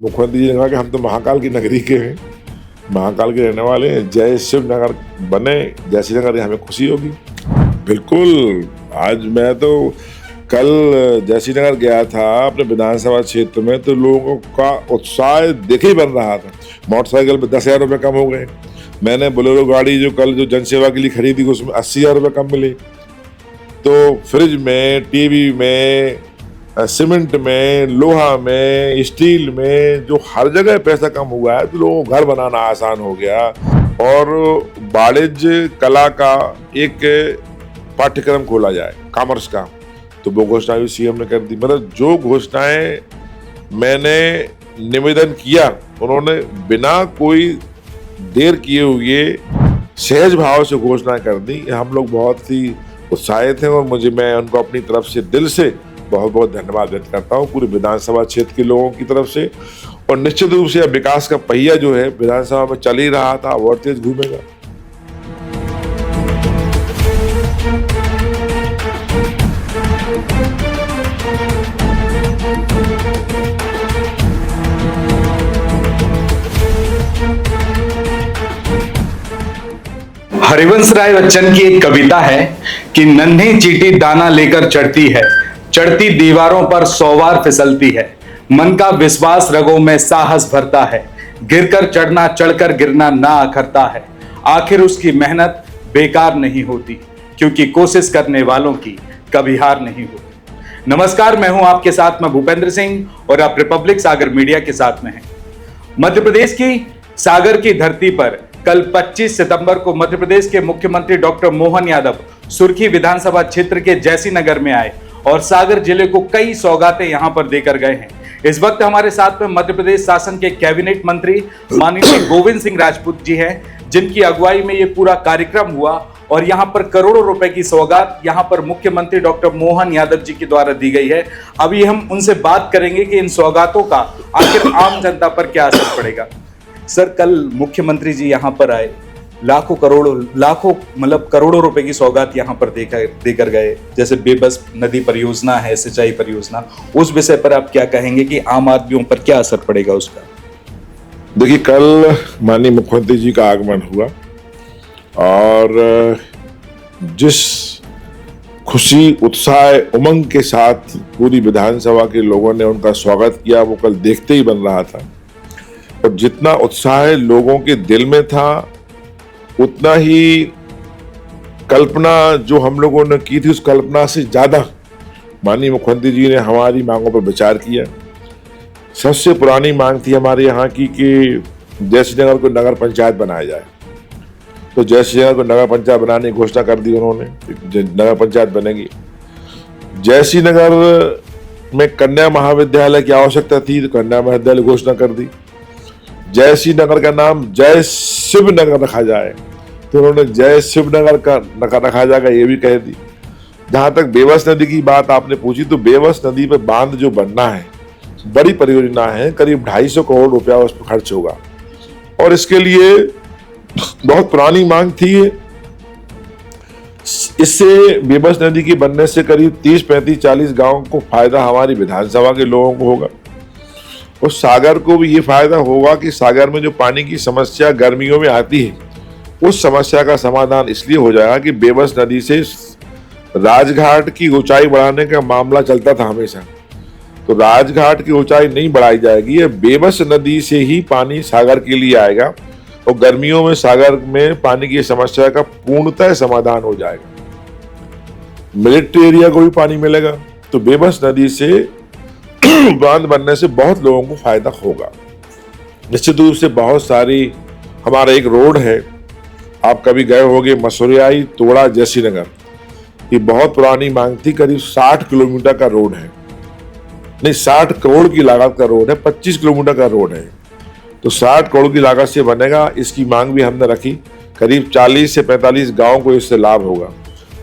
मुख्यमंत्री जी ने कहा कि हम तो महाकाल की नगरी के हैं, महाकाल के रहने वाले हैं, जय शिवनगर बने, जय श्रीनगर, हमें खुशी होगी। बिल्कुल, आज मैं तो कल जय श्रीनगर गया था अपने विधानसभा क्षेत्र में, तो लोगों का उत्साह देखे ही बन रहा था। मोटरसाइकिल पे 10,000 रुपये कम हो गए। मैंने बोलेरो गाड़ी जो कल जो जनसेवा के लिए खरीदी उसमें 80,000 रुपये कम मिले। तो फ्रिज में, टीवी में, सीमेंट में, लोहा में, स्टील में, जो हर जगह पैसा कम हुआ है, तो लोगों को घर बनाना आसान हो गया। और वाणिज्य कला का एक पाठ्यक्रम खोला जाए कॉमर्स का, तो वो घोषणा भी सीएम ने कर दी। मतलब जो घोषणाएं मैंने निवेदन किया, उन्होंने बिना कोई देर किए हुए सहज भाव से घोषणा कर दी। हम लोग बहुत ही उत्साहित हैं और मैं उनको अपनी तरफ से दिल से बहुत बहुत धन्यवाद व्यक्त करता हूँ, पूरे विधानसभा क्षेत्र के लोगों की तरफ से। और निश्चित रूप से विकास का पहिया जो है विधानसभा में चल ही रहा था, और तेज घूमेगा। हरिवंश राय बच्चन की एक कविता है कि नन्ही चींटी दाना लेकर चढ़ती है, चढ़ती दीवारों पर 100 बार फिसलती है, मन का विश्वास रगों में साहस भरता है, गिरकर चढ़ना चढ़कर गिरना ना अखरता है, आखिर उसकी मेहनत बेकार नहीं होती, क्योंकि कोशिश करने वालों की कभी हार नहीं होती। नमस्कार, मैं हूं आपके साथ में भूपेंद्र सिंह और आप रिपब्लिक सागर मीडिया के साथ में हैं। मध्य प्रदेश की सागर की धरती पर कल 25 सितंबर को मध्य प्रदेश के मुख्यमंत्री डॉक्टर मोहन यादव सुर्खी विधानसभा क्षेत्र के जैसी नगर में आए और सागर जिले को कई सौगातें यहां पर देकर गए हैं। इस वक्त हमारे साथ में मध्य प्रदेश शासन के कैबिनेट मंत्री माननीय गोविंद सिंह राजपूत जी हैं, जिनकी अगुवाई में ये पूरा कार्यक्रम हुआ और यहां पर करोड़ों रुपए की सौगात यहां पर मुख्यमंत्री डॉक्टर मोहन यादव जी के द्वारा दी गई है। अभी हम उनसे बात करेंगे कि इन सौगातों का आखिर आम जनता पर क्या असर पड़ेगा। सर, कल मुख्यमंत्री जी यहाँ पर आए, लाखों करोड़ों रुपए की सौगात यहाँ पर देकर गए, जैसे बेबस नदी परियोजना है, सिंचाई परियोजना, उस विषय पर आप क्या कहेंगे कि आम आदमियों पर क्या असर पड़ेगा उसका? देखिए, कल माननीय मुख्यमंत्री जी का आगमन हुआ और जिस खुशी, उत्साह, उमंग के साथ पूरी विधानसभा के लोगों ने उनका स्वागत किया, वो कल देखते ही बन रहा था। और जितना उत्साह लोगों के दिल में था, उतना ही कल्पना जो हम लोगों ने की थी, उस कल्पना से ज्यादा माननीय मुख्यमंत्री जी ने हमारी मांगों पर विचार किया। सबसे पुरानी मांग थी हमारे यहाँ की कि जय श्रीनगर को नगर पंचायत बनाया जाए। तो जय श्रीनगर को नगर पंचायत बनाने की घोषणा कर दी उन्होंने, नगर पंचायत बनेगी। जय श्रीनगर में कन्या महाविद्यालय की आवश्यकता थी, तो कन्या महाविद्यालय घोषणा कर दी। जय श्रीनगर का नाम जय शिवनगर रखा जाए, तो उन्होंने जय शिवनगर का रखा जाएगा, ये भी कह दी। जहां तक बेबस नदी की बात आपने पूछी, तो बेबस नदी पे बांध जो बनना है, बड़ी परियोजना है, करीब 250 करोड़ रुपया उस पर खर्च होगा। और इसके लिए बहुत पुरानी मांग थी। इससे बेबस नदी के बनने से करीब 30, 35, 40 गांव को फायदा हमारी विधानसभा के लोगों को होगा। और सागर को भी ये फायदा होगा कि सागर में जो पानी की समस्या गर्मियों में आती है, उस समस्या का समाधान इसलिए हो जाएगा कि बेबस नदी से राजघाट की ऊंचाई बढ़ाने का मामला चलता था हमेशा। तो राजघाट की ऊंचाई नहीं बढ़ाई जाएगी, ये बेबस नदी से ही पानी सागर के लिए आएगा और गर्मियों में सागर में पानी की समस्या का पूर्णतः समाधान हो जाएगा। मिलिट्री एरिया को भी पानी मिलेगा। तो बेबस नदी से बांध बनने से बहुत लोगों को फायदा होगा। निश्चित रूप से बहुत सारी, हमारा एक रोड है, आप कभी गए होंगे, मसूरियाई तोड़ा जय श्रीनगर, ये बहुत पुरानी मांग थी, करीब 60 किलोमीटर का रोड है, नहीं 60 करोड़ की लागत का रोड है, 25 किलोमीटर का रोड है। तो 60 करोड़ की लागत से बनेगा, इसकी मांग भी हमने रखी। करीब 40 से 45 गाँव को इससे लाभ होगा।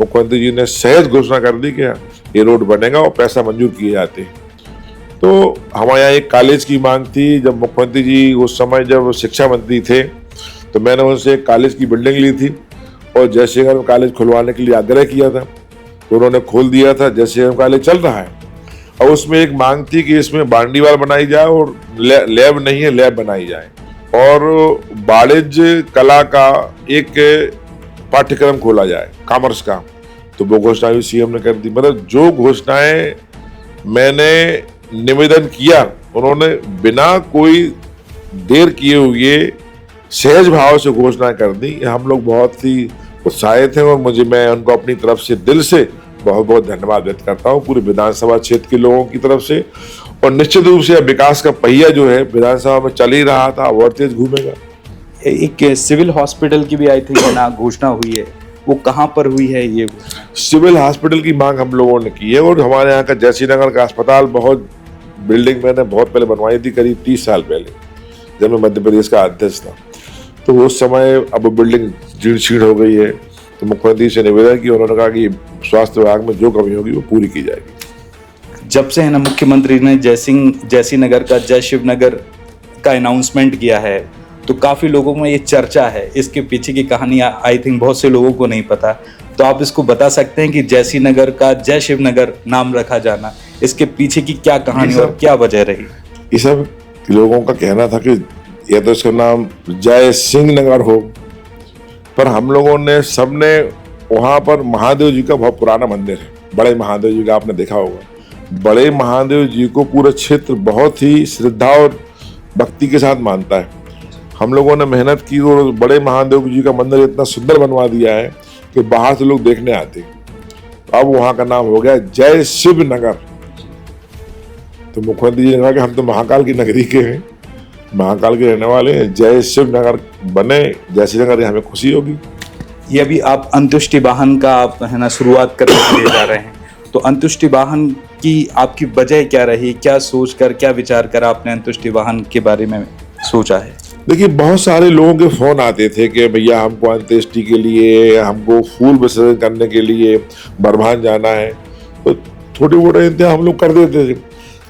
मुख्यमंत्री जी ने सहज घोषणा कर दी कि ये रोड बनेगा और पैसा मंजूर किए जाते हैं। तो हमारे यहाँ एक कॉलेज की मांग थी। जब मुख्यमंत्री जी उस समय जब शिक्षा मंत्री थे, तो मैंने उनसे एक कॉलेज की बिल्डिंग ली थी और जय श्रीनगर कॉलेज खुलवाने के लिए आग्रह किया था, तो उन्होंने खोल दिया था। जय श्रीनगर कॉलेज चल रहा है और उसमें एक मांग थी कि इसमें बांडीवाल बनाई जाए और लैब नहीं है, लैब बनाई जाए, और वाणिज्य कला का एक पाठ्यक्रम खोला जाए, कॉमर्स का। तो वो घोषणा भी सीएम ने कर दी। मतलब जो घोषणाएं मैंने निवेदन किया, उन्होंने बिना कोई देर किए हुए सहज भाव से घोषणा कर दी। हम लोग बहुत ही उत्साहित हैं और मैं उनको अपनी तरफ से दिल से बहुत बहुत धन्यवाद व्यक्त करता हूँ, पूरे विधानसभा क्षेत्र के लोगों की तरफ से। और निश्चित रूप से विकास का पहिया जो है विधानसभा में चल ही रहा था, और तेज घूमेगा। एक सिविल हॉस्पिटल की भी आई थिंक ना घोषणा हुई है, वो कहाँ पर हुई है ये? सिविल हॉस्पिटल की मांग हम लोगों ने की है, और हमारे यहाँ का जयसी नगर का अस्पताल बहुत बिल्डिंग मैंने बहुत पहले बनवाई थी, करीब 30 साल पहले, जब मैं मध्य प्रदेश का अध्यक्ष था। तो उस समय अब बिल्डिंग जीर्ण शीर्ण हो गई है। तो मुख्यमंत्री से निवेदन की, उन्होंने कहा कि स्वास्थ्य विभाग में जो कमी होगी वो पूरी की जाएगी। जब से है ना मुख्यमंत्री ने जयसी नगर का जय शिव नगर का अनाउंसमेंट किया है, तो काफी लोगों में ये चर्चा है, इसके पीछे की कहानी आई थिंक बहुत से लोगों को नहीं पता। तो आप इसको बता सकते हैं कि जयसी नगर का जय शिव नगर नाम रखा जाना, इसके पीछे की क्या कहानी और क्या वजह रही? ये सब लोगों का कहना था कि या तो इसका नाम जय सिंह नगर हो, पर हम लोगों ने सबने वहां पर महादेव जी का बहुत पुराना मंदिर है, बड़े महादेव जी का, आपने देखा होगा। बड़े महादेव जी को पूरा क्षेत्र बहुत ही श्रद्धा और भक्ति के साथ मानता है। हम लोगों ने मेहनत की और बड़े महादेव जी का मंदिर इतना सुंदर बनवा दिया है कि बाहर से लोग देखने आते हैं। अब वहां का नाम हो गया जय शिव नगर। तो मुख्यमंत्री जी ने कहा कि हम तो महाकाल की नगरी के हैं, महाकाल के रहने वाले हैं, जय शिव नगर बने, जयसी नगर, हमें खुशी होगी। ये अभी आप अंतुष्टि वाहन का आप है ना शुरुआत करने के लिए जा रहे हैं, तो अंतुष्टि वाहन की आपकी वजह क्या रही? क्या सोचकर, क्या विचार कर आपने अंतुष्टि वाहन के बारे में सोचा है? देखिए, बहुत सारे लोगों के फोन आते थे कि भैया हमको अंत्येष्टि के लिए, हमको फूल विसर्जन करने के लिए बरभान जाना है, तो छोटे मोटे इंतजाम हम लोग कर देते थे।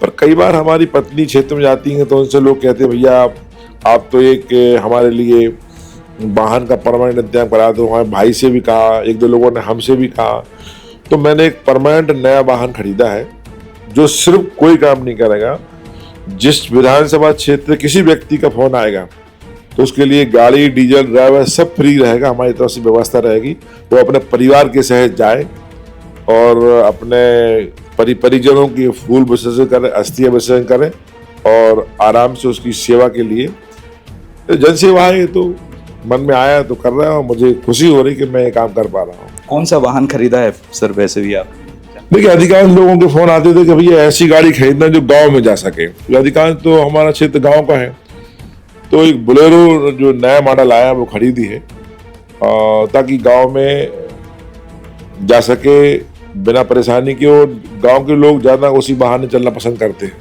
पर कई बार हमारी पत्नी क्षेत्र में जाती हैं तो उनसे लोग कहते हैं भैया आप तो एक हमारे लिए वाहन का परमानेंट इंतजाम करा दो। हमारे भाई से भी कहा, एक दो लोगों ने हमसे भी कहा, तो मैंने एक परमानेंट नया वाहन खरीदा है जो सिर्फ कोई काम नहीं करेगा। जिस विधानसभा क्षेत्र किसी व्यक्ति का फोन आएगा तो उसके लिए गाड़ी, डीजल, ड्राइवर सब फ्री रहेगा, हमारी तरफ से व्यवस्था रहेगी। वो अपने परिवार के सहित जाए और अपने परिजनों की फूल विसर्जन करें, अस्थियां विसर्जन करें और आराम से उसकी सेवा के लिए। तो जन सेवा है, तो मन में आया तो कर रहा हूँ, मुझे खुशी हो रही कि मैं ये काम कर पा रहा हूँ। कौन सा वाहन खरीदा है सर वैसे भी आप? देखिए, अधिकांश लोगों के फोन आते थे कि भैया ऐसी गाड़ी खरीदना जो गांव में जा सके। अधिकांश तो हमारा क्षेत्र गांव का है, तो एक बोलेरो जो नया मॉडल आया वो खरीदी है ताकि गांव में जा सके बिना परेशानी के, और गांव के लोग ज्यादा उसी बहाने चलना पसंद करते हैं।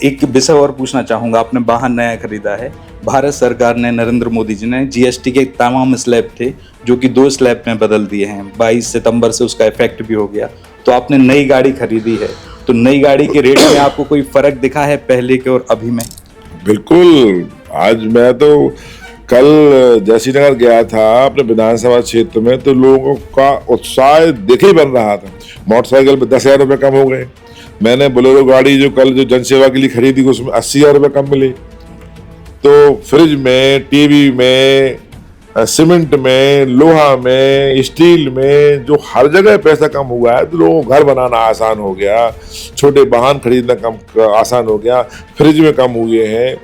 एक विषय और पूछना चाहूंगा, आपने वाहन नया खरीदा है, भारत सरकार ने, नरेंद्र मोदी जी ने जीएसटी के तमाम स्लैब थे जो कि 2 स्लैब में बदल दिए हैं, 22 सितंबर से उसका इफेक्ट भी हो गया। तो आपने नई गाड़ी खरीदी है, तो नई गाड़ी के रेट में आपको कोई फर्क दिखा है पहले के और अभी में? बिल्कुल। आज मैं तो कल जयसी नगर गया था अपने विधानसभा क्षेत्र में, तो लोगों का उत्साह देखे बन रहा था। मोटरसाइकिल पे 10,000 रुपये कम हो गए। मैंने बोलेरो गाड़ी जो कल जो जनसेवा के लिए खरीदी उसमें 80,000 रुपये कम मिले। तो फ्रिज में, टीवी में, सीमेंट में, लोहा में, स्टील में, जो हर जगह पैसा कम हुआ है, तो लोगों को घर बनाना आसान हो गया, छोटे वाहन खरीदना कम आसान हो गया, फ्रिज में कम हुए हैं,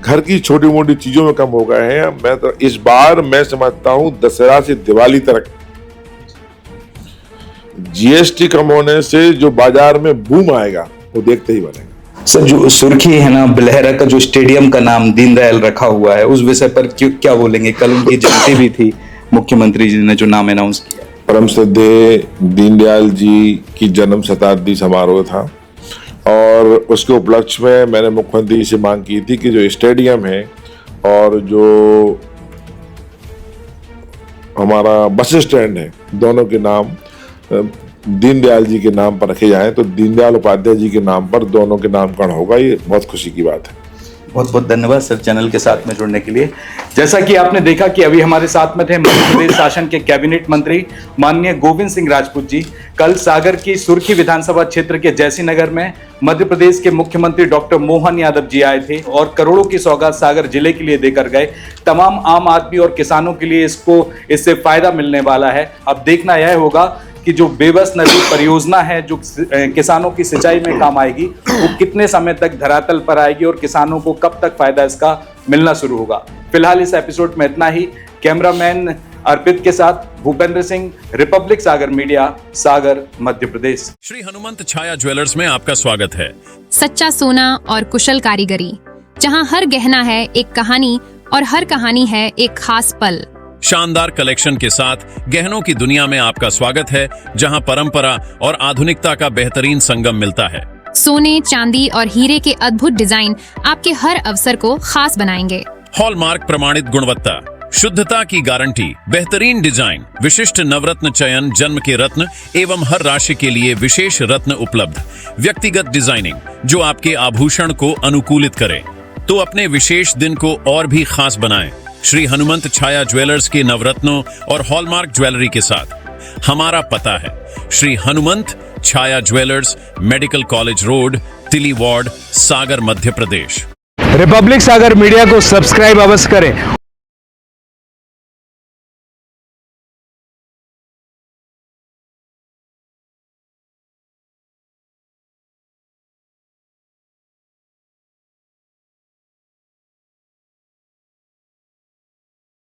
घर की छोटी मोटी चीजों में कम हो गए हैं। मैं तो इस बार मैं समझता हूं दशहरा से दिवाली तक जीएसटी कम होने से जो बाजार में बूम आएगा वो देखते ही बनेगा। सर, जो सुर्खी है ना बिलहरा का जो स्टेडियम का नाम दीनदयाल रखा हुआ है, उस विषय पर क्या बोलेंगे? कल उनकी जयंती भी थी, मुख्यमंत्री जी ने जो नाम अनाउंस किया। परम श्रद्धेय दीनदयाल जी की जन्म शताब्दी समारोह था और उसके उपलक्ष्य में मैंने मुख्यमंत्री से मांग की थी कि जो स्टेडियम है और जो हमारा बस स्टैंड है, दोनों के नाम दीनदयाल जी के नाम पर रखे जाएं। तो दीनदयाल उपाध्याय जी के नाम पर दोनों के नामकरण होगा, ये बहुत खुशी की बात है। बहुत बहुत धन्यवाद सर चैनल के साथ में जुड़ने के लिए। जैसा कि आपने देखा कि अभी हमारे साथ में थे मध्य प्रदेश शासन के कैबिनेट मंत्री माननीय गोविंद सिंह राजपूत जी। कल सागर की सुर्खी विधानसभा क्षेत्र के जैसी नगर में मध्य प्रदेश के मुख्यमंत्री डॉक्टर मोहन यादव जी आए थे और करोड़ों की सौगात सागर जिले के लिए देकर गए। तमाम आम आदमी और किसानों के लिए इससे फायदा मिलने वाला है। अब देखना यह होगा कि जो बेबस नदी परियोजना है जो किसानों की सिंचाई में काम आएगी वो कितने समय तक धरातल पर आएगी और किसानों को कब तक फायदा इसका मिलना शुरू होगा। फिलहाल इस एपिसोड में इतना ही। कैमरामैन अर्पित के साथ भूपेंद्र सिंह, रिपब्लिक सागर मीडिया, सागर, मध्य प्रदेश। श्री हनुमंत छाया ज्वेलर्स में आपका स्वागत है। सच्चा सोना और कुशल कारीगरी, जहां हर गहना है एक कहानी और हर कहानी है एक खास पल। शानदार कलेक्शन के साथ गहनों की दुनिया में आपका स्वागत है, जहां परंपरा और आधुनिकता का बेहतरीन संगम मिलता है। सोने, चांदी और हीरे के अद्भुत डिजाइन आपके हर अवसर को खास बनाएंगे। हॉलमार्क प्रमाणित गुणवत्ता, शुद्धता की गारंटी, बेहतरीन डिजाइन, विशिष्ट नवरत्न चयन, जन्म के रत्न एवं हर राशि के लिए विशेष रत्न उपलब्ध, व्यक्तिगत डिजाइनिंग जो आपके आभूषण को अनुकूलित करे तो अपने विशेष दिन को और भी खास बनाएं। श्री हनुमंत छाया ज्वेलर्स के नवरत्नों और हॉलमार्क ज्वेलरी के साथ हमारा पता है श्री हनुमंत छाया ज्वेलर्स, मेडिकल कॉलेज रोड, तिली वार्ड, सागर, मध्य प्रदेश। रिपब्लिक सागर मीडिया को सब्सक्राइब अवश्य करें।